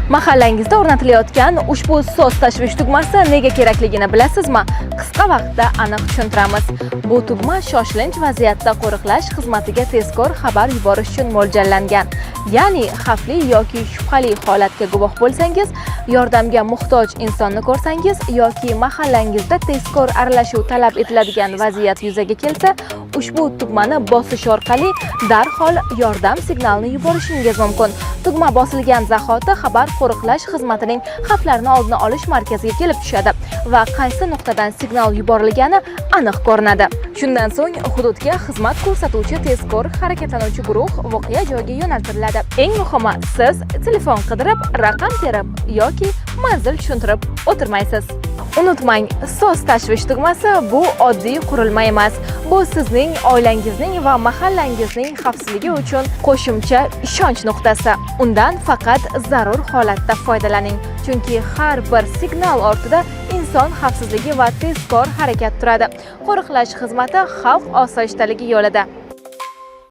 Mahallangizda o'rnatilayotgan ushbu so'z tashvish tugmasi nega kerakligini bilasizmi? Qisqa vaqtda aniq tushuntiramiz. Bu tugma shoshilinch vaziyatda qo'riqlash xizmatiga tezkor xabar yuborish uchun mo'ljallangan. Ya'ni xavfli yoki shubhali holatga guvoh bo'lsangiz, yordamga muhtoj insonni ko'rsangiz yoki mahallangizda tezkor aralashuv talab etiladigan vaziyat yuzaga kelsa, ushbu tugmani bosish orqali darhol yordam signalini yuborishingiz mumkin. Tugma bosilgan zahoti xabar qo'riqlash xizmatining xavflarni oldini olish markaziga kelib tushadi va qaysi nuqtadan signal yuborilgani aniq ko'rinadi. Shundan so'ng hududga xizmat ko'rsatuvchi tezkor harakatlanuvchi guruh voqea joyiga yo'naltiriladi. Eng muhimi, siz telefon qidirib, raqam terib yoki manzil tushuntirib o'tirmaysiz. Unutmang, so'z tashvish tugmasi bu oddiy qurilma emas. Bu sizning, oilangizning va mahallangizning xavfsizligi uchun qo'shimcha ishonch nuqtasi. Undan faqat zarur holatda foydalaning, chunki har bir signal ortida inson xavfsizligi va tezkor harakat turadi. Qo'riqlash xizmati xalq osoyishtaligi yo'lida.